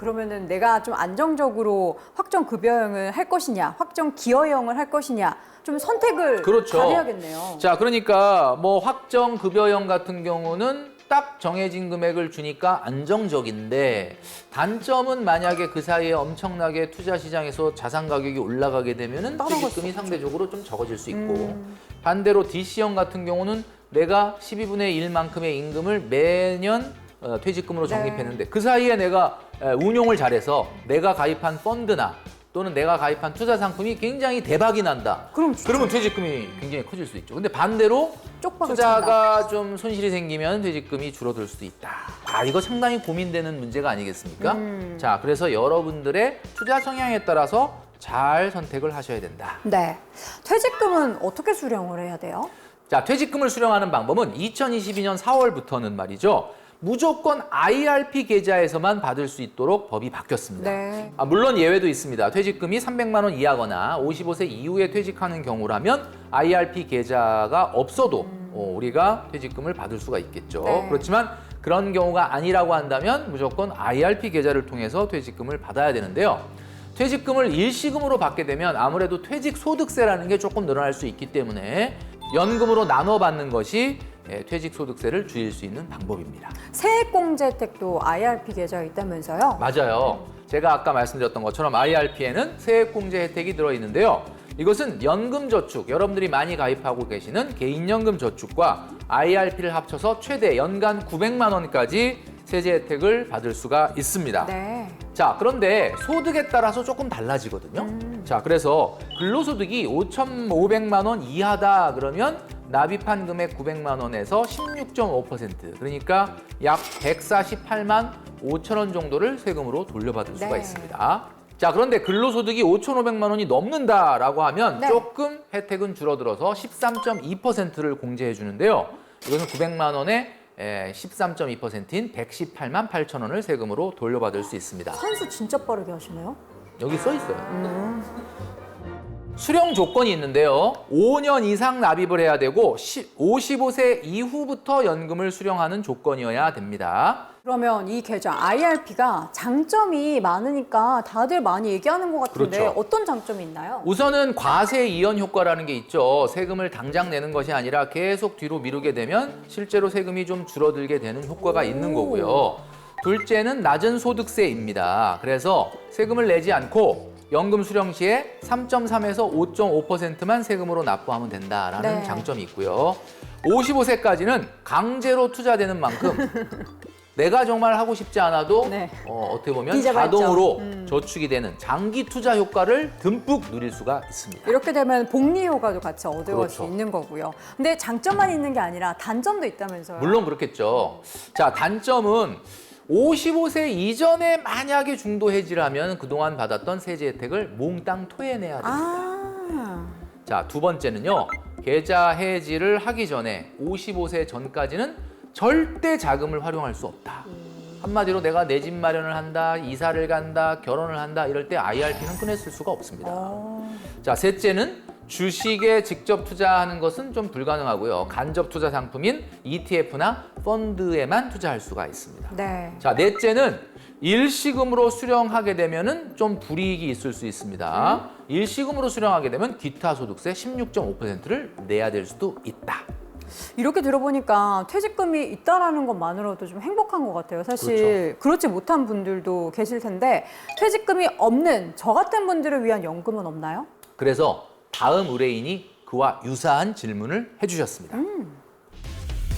그러면은 내가 좀 안정적으로 확정 급여형을 할 것이냐, 확정 기여형을 할 것이냐, 좀 선택을 그렇죠. 잘해야겠네요. 자, 그러니까 뭐 확정 급여형 같은 경우는 딱 정해진 금액을 주니까 안정적인데 단점은 만약에 그 사이에 엄청나게 투자 시장에서 자산 가격이 올라가게 되면은 따라갈 퇴직금이 상대적으로 좀 적어질 수 있고 반대로 DC형 같은 경우는 내가 12분의 1만큼의 임금을 매년 퇴직금으로 네. 적립했는데 그 사이에 내가 운용을 잘해서 내가 가입한 펀드나 또는 내가 가입한 투자 상품이 굉장히 대박이 난다. 그러면 퇴직금이 굉장히 커질 수 있죠. 근데 반대로 쪽박을 투자가 좀 손실이 생기면 퇴직금이 줄어들 수도 있다. 아, 이거 상당히 고민되는 문제가 아니겠습니까? 자, 그래서 여러분들의 투자 성향에 따라서 잘 선택을 하셔야 된다. 네. 퇴직금은 어떻게 수령을 해야 돼요? 자, 퇴직금을 수령하는 방법은 2022년 4월부터는 말이죠. 무조건 IRP 계좌에서만 받을 수 있도록 법이 바뀌었습니다. 네. 물론 예외도 있습니다. 퇴직금이 300만 원 이하거나 55세 이후에 퇴직하는 경우라면 IRP 계좌가 없어도 우리가 퇴직금을 받을 수가 있겠죠. 네. 그렇지만 그런 경우가 아니라고 한다면 무조건 IRP 계좌를 통해서 퇴직금을 받아야 되는데요. 퇴직금을 일시금으로 받게 되면 아무래도 퇴직소득세라는 게 조금 늘어날 수 있기 때문에 연금으로 나눠 받는 것이 퇴직소득세를 줄일 수 있는 방법입니다. 세액공제 혜택도 IRP 계좌에 있다면서요? 맞아요. 제가 아까 말씀드렸던 것처럼 IRP에는 세액공제 혜택이 들어있는데요. 이것은 연금저축, 여러분들이 많이 가입하고 계시는 개인연금저축과 IRP를 합쳐서 최대 연간 900만 원까지 세제 혜택을 받을 수가 있습니다. 네. 자, 그런데 소득에 따라서 조금 달라지거든요. 자, 그래서 근로소득이 5,500만 원 이하다 그러면 납입한 금액 900만 원에서 16.5% 그러니까 약 148만 5천 원 정도를 세금으로 돌려받을 수가 네. 있습니다. 자, 그런데 근로소득이 5,500만 원이 넘는다라고 하면 네. 조금 혜택은 줄어들어서 13.2%를 공제해 주는데요. 이것은 900만 원에 13.2%인 118만 8천 원을 세금으로 돌려받을 수 있습니다. 산수 진짜 빠르게 하시네요. 여기 써 있어요. 수령 조건이 있는데요. 5년 이상 납입을 해야 되고 55세 이후부터 연금을 수령하는 조건이어야 됩니다. 그러면 이 계좌 IRP가 장점이 많으니까 다들 많이 얘기하는 것 같은데 그렇죠. 어떤 장점이 있나요? 우선은 과세 이연 효과라는 게 있죠. 세금을 당장 내는 것이 아니라 계속 뒤로 미루게 되면 실제로 세금이 좀 줄어들게 되는 효과가 있는 거고요. 둘째는 낮은 소득세입니다. 그래서 세금을 내지 않고 연금 수령 시에 3.3에서 5.5%만 세금으로 납부하면 된다라는 네. 장점이 있고요. 55세까지는 강제로 투자되는 만큼 내가 정말 하고 싶지 않아도 네. 어떻게 보면 비자발적. 자동으로 저축이 되는 장기 투자 효과를 듬뿍 누릴 수가 있습니다. 이렇게 되면 복리 효과도 같이 얻어갈 그렇죠. 수 있는 거고요. 근데 장점만 있는 게 아니라 단점도 있다면서요? 물론 그렇겠죠. 자, 단점은 55세 이전에 만약에 중도 해지를 하면 그동안 받았던 세제 혜택을 몽땅 토해내야 됩니다. 아, 자, 두 번째는요. 계좌 해지를 하기 전에 55세 전까지는 절대 자금을 활용할 수 없다. 한마디로 내가 내 집 마련을 한다, 이사를 간다, 결혼을 한다 이럴 때 IRP는 꺼냈을 수가 없습니다. 자, 셋째는 주식에 직접 투자하는 것은 좀 불가능하고요. 간접 투자 상품인 ETF나 펀드에만 투자할 수가 있습니다. 네. 자, 넷째는 일시금으로 수령하게 되면은 좀 불이익이 있을 수 있습니다. 일시금으로 수령하게 되면 기타 소득세 16.5%를 내야 될 수도 있다. 이렇게 들어보니까 퇴직금이 있다라는 것만으로도 좀 행복한 것 같아요. 사실 그렇지 못한 분들도 계실 텐데 퇴직금이 없는 저 같은 분들을 위한 연금은 없나요? 그래서 다음 의뢰인이 그와 유사한 질문을 해주셨습니다.